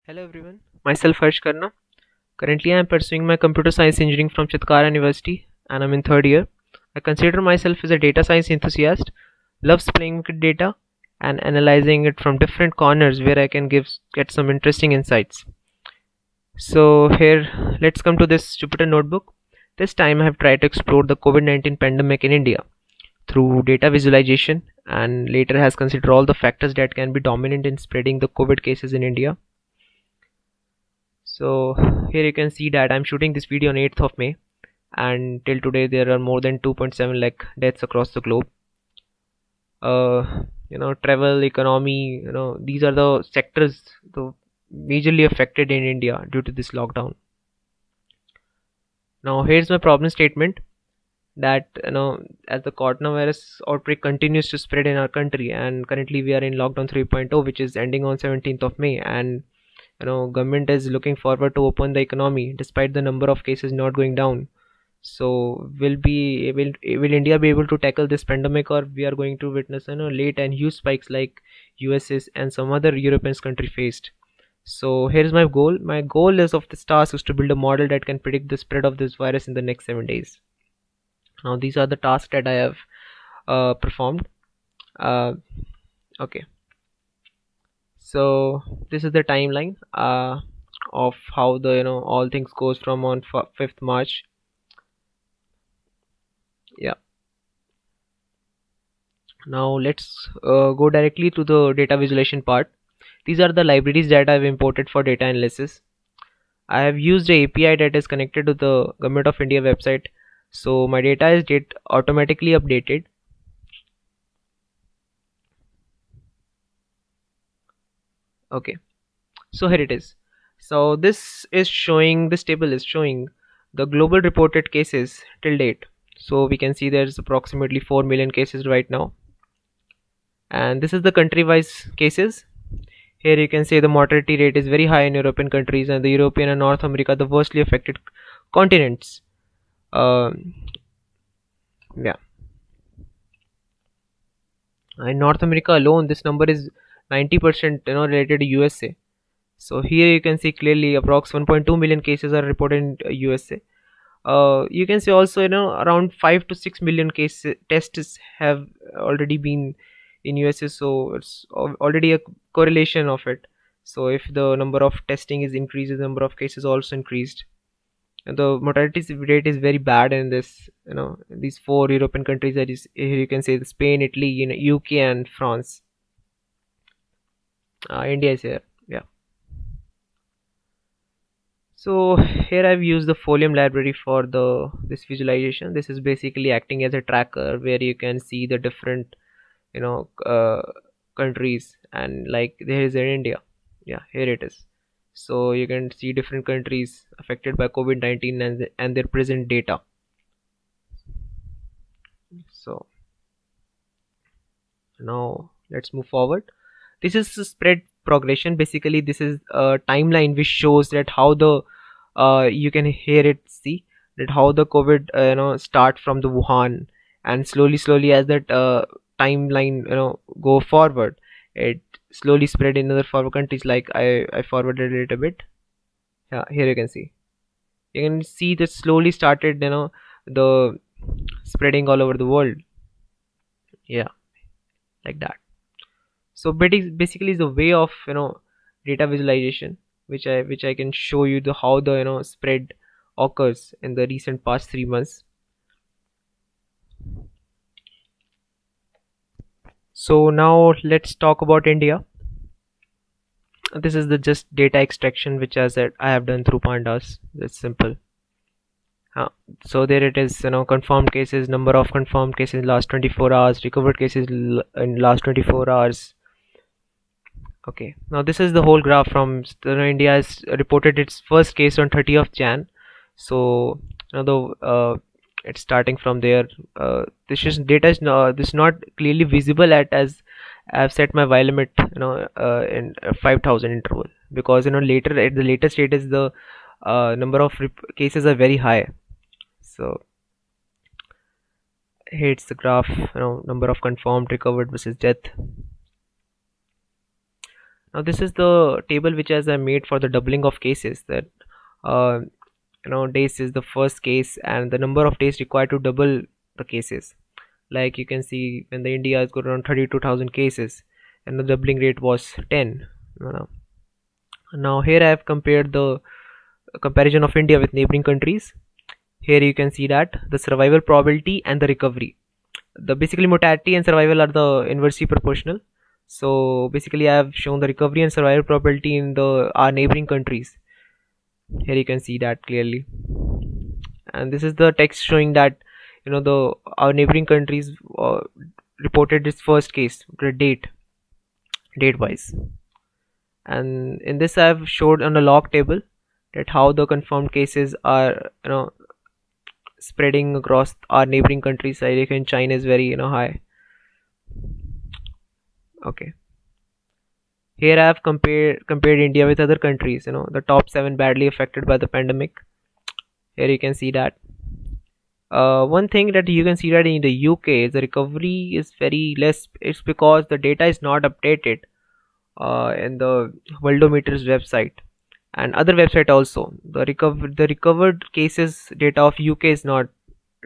Hello everyone, myself Harsh Karna. Currently I am pursuing my computer science engineering from Chitkara University and I'm in third year. I consider myself as a data science enthusiast, loves playing with data and analyzing it from different corners where I can get some interesting insights. So here let's come to this Jupyter notebook. This time I have tried to explore the COVID-19 pandemic in India through data visualization and later has considered all the factors that can be dominant in spreading the COVID cases in India. So here you can see that I'm shooting this video on 8th of May and till today there are more than 2.7 lakh deaths across the globe. Travel, economy, these are the sectors the majorly affected in India due to this lockdown. Now here's my problem statement that as the coronavirus outbreak continues to spread in our country and currently we are in lockdown 3.0 which is ending on 17th of May and government is looking forward to open the economy despite the number of cases not going down. So will India be able to tackle this pandemic, or we are going to witness late and huge spikes like US's and some other European country faced? So here's my goal. My goal is of this task is to build a model that can predict the spread of this virus in the next 7 days. Now these are the tasks that I have performed. Uh, okay, so this is the timeline of how the all things goes from on 5th March. Yeah. Now let's go directly to the data visualization part. These are the libraries that I've imported for data analysis. I have used a API that is connected to the Government of India website, so my data is automatically updated. Okay, so here it is. So this table is showing the global reported cases till date. So we can see there's approximately 4 million cases right now, and this is the country wise cases. Here you can say the mortality rate is very high in European countries and the European and North America, the worstly affected continents. Yeah, in North America alone, this number is 90% related to USA. So here you can see clearly approx 1.2 million cases are reported in USA. You can see also around 5 to 6 million tests have already been in USA, so it's already a correlation of it. So if the number of testing is increased, the number of cases also increased, and the mortality rate is very bad in this these four European countries, that is here you can say Spain, Italy, UK and France. India is here. Yeah. So here I've used the Folium library for the this visualization. This is basically acting as a tracker where you can see the different you know uh, countries, and like there is in India. Yeah, here it is. So you can see different countries affected by COVID-19 and their present data. So now let's move forward. This is the spread progression. Basically this is a timeline which shows that how the you can hear it see that how the COVID start from the Wuhan, and slowly as that timeline go forward, it slowly spread in other forward countries. Like I forwarded it a bit. Yeah, here you can see that slowly started the spreading all over the world. Yeah, like that. So basically is a way of data visualization which I can show you the how the spread occurs in the recent past 3 months. So now let's talk about India. This is the just data extraction which I have done through pandas. It's simple. uh, so there it is, confirmed cases, number of confirmed cases in last 24 hours, recovered cases in last 24 hours. Okay, now this is the whole graph from India has reported its first case on 30th of Jan. So it's starting from there. This is data is this not clearly visible at as I've set my while limit in 5,000 interval, because later at the later state is the number of cases are very high. So here it's the graph, number of confirmed, recovered versus death. Now this is the table which has made for the doubling of cases, that uh, days is the first case and the number of days required to double the cases. Like you can see when the India has got around 32,000 cases and the doubling rate was 10. you know. Now here I have compared the comparison of India with neighboring countries. Here you can see that the survival probability and the recovery, the basically mortality and survival are the inversely proportional. So basically I have shown the recovery and survival probability in the our neighboring countries. Here you can see that clearly, and this is the text showing that the our neighboring countries reported its first case, the date wise. And in this I have showed on a log table that how the confirmed cases are spreading across our neighboring countries. I reckon China is very high. Okay, here I have compared India with other countries, the top 7 badly affected by the pandemic. Here you can see that one thing that you can see that in the UK the recovery is very less. It's because the data is not updated in the Worldometer's website and other website also. The recovered cases data of UK is not,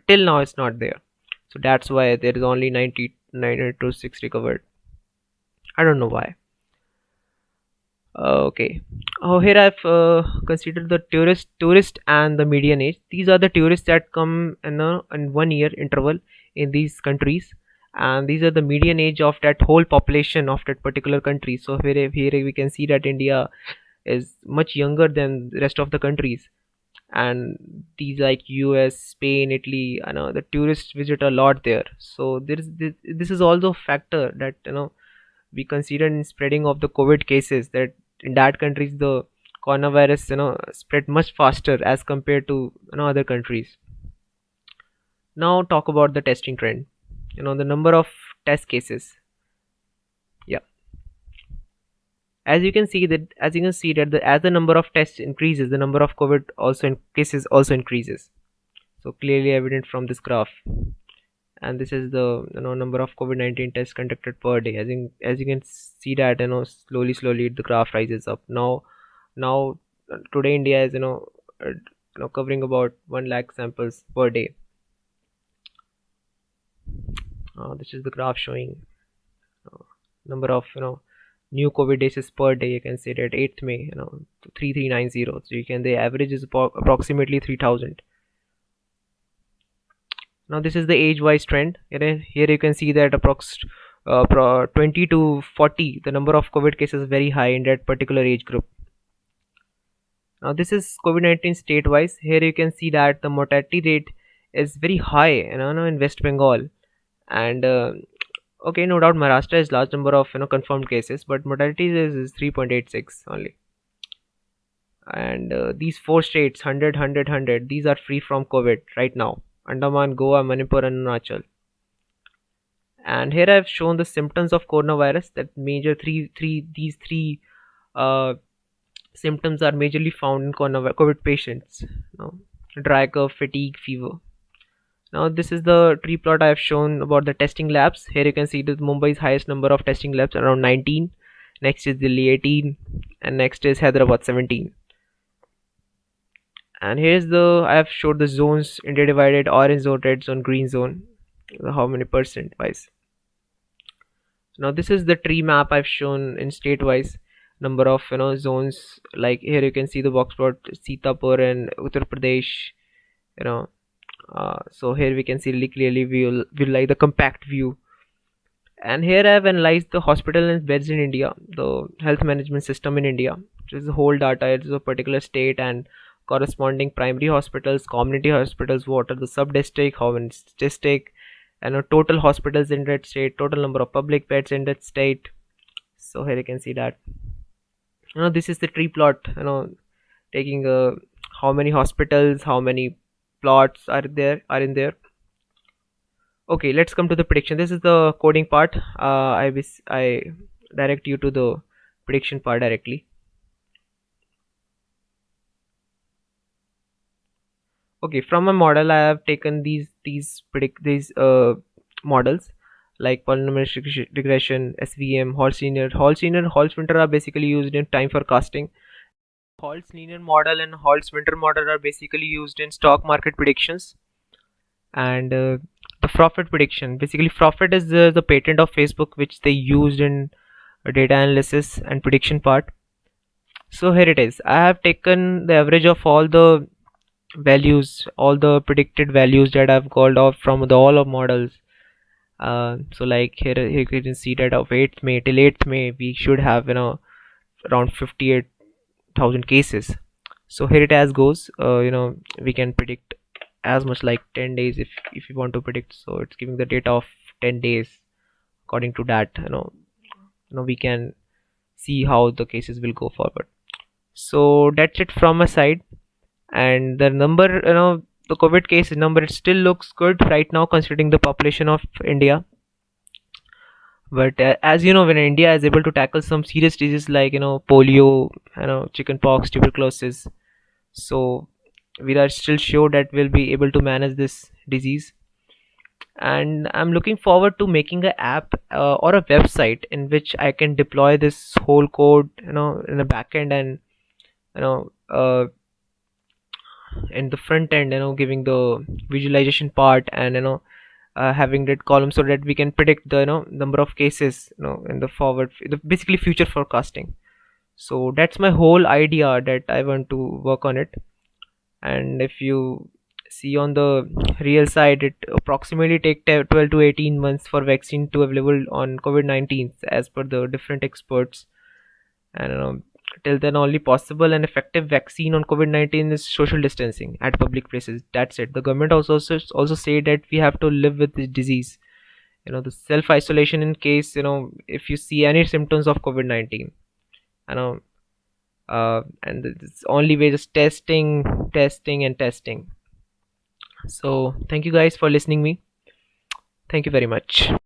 till now it's not there. So that's why there is only 926 recovered. I don't know why. Okay. Oh, here I've considered the tourist and the median age. These are the tourists that come in 1 year interval in these countries, and these are the median age of that whole population of that particular country. So here we can see that India is much younger than the rest of the countries, and these like US, Spain, Italy, the tourists visit a lot there. So this is also a factor that we consider in spreading of the COVID cases, that in that countries the coronavirus spread much faster as compared to other countries. Now talk about the testing trend. The number of test cases. Yeah, as you can see that as the number of tests increases, the number of COVID cases also increases. So clearly evident from this graph. And this is the number of COVID-19 tests conducted per day. As you can see that slowly the graph rises up. Now today India is covering about 1 lakh samples per day. This is the graph showing uh, number of new COVID cases per day. You can see that 8th May 3390, so you can the average is approximately 3000. Now this is the age wise trend. Here you can see that 20 to 40, the number of COVID cases is very high in that particular age group. Now this is COVID-19 state wise. Here you can see that the mortality rate is very high in West Bengal. And okay, no doubt Maharashtra has large number of confirmed cases, but mortality is 3.86 only. And these 4 states, 100, these are free from COVID right now: Andaman, Goa, Manipur, and Arunachal. And here I've shown the symptoms of coronavirus. That major these three uh, symptoms are majorly found in COVID patients. Dry cough, fatigue, fever. Now this is the tree plot I have shown about the testing labs. Here you can see that Mumbai's highest number of testing labs, around 19. Next is Delhi 18, and next is Hyderabad 17. And here's the I have showed the zones: India divided, orange zone, red zone, green zone, how many percent wise. Now this is the tree map I've shown in state wise number of zones. Like here you can see the box plot Sitapur and Uttar Pradesh. you know so here we can see really clearly we like the compact view. And here I have analyzed the hospital and beds in India, the health management system in India, which is the whole data. It's a particular state and corresponding primary hospitals, community hospitals, what are the sub district, how many district, and total hospitals in that state, total number of public beds in that state. So here you can see that this is the tree plot, taking how many hospitals, how many plots are in there. Okay, let's come to the prediction. This is the coding part. I direct you to the prediction part directly. Okay, from a model I have taken these models. like polynomial regression, SVM, Hal's linear. Hal's linear, Hal's winter are basically used in time forecasting. Hal's linear model and Hal's winter model are basically used in stock market predictions. And the profit prediction, basically profit is the patent of Facebook which they used in data analysis and prediction part. So here it is. I have taken the average of all the values, all the predicted values that I've called off from the all of models. So like here you can see that of 8th May till 8th May we should have around 58,000 cases. So here it as goes. We can predict as much like 10 days if you want to predict. So it's giving the data of 10 days. According to that, we can see how the cases will go forward. So that's it from my side. And the number, the COVID case number, it still looks good right now considering the population of India. But as you know, when India is able to tackle some serious diseases like polio, chickenpox, tuberculosis, so we are still sure that we'll be able to manage this disease. And I'm looking forward to making an app or a website in which I can deploy this whole code, in the back end, and you know in the front end, giving the visualization part, and having that column so that we can predict the number of cases in the forward, basically future forecasting. So that's my whole idea that I want to work on it. And if you see on the real side, it approximately take 12 to 18 months for vaccine to available on COVID-19 as per the different experts. And till then, only possible and effective vaccine on COVID-19 is social distancing at public places. That's it. The government also say that we have to live with this disease. The self isolation in case if you see any symptoms of COVID-19. You know, and the only way is testing, testing, and testing. So thank you guys for listening me. Thank you very much.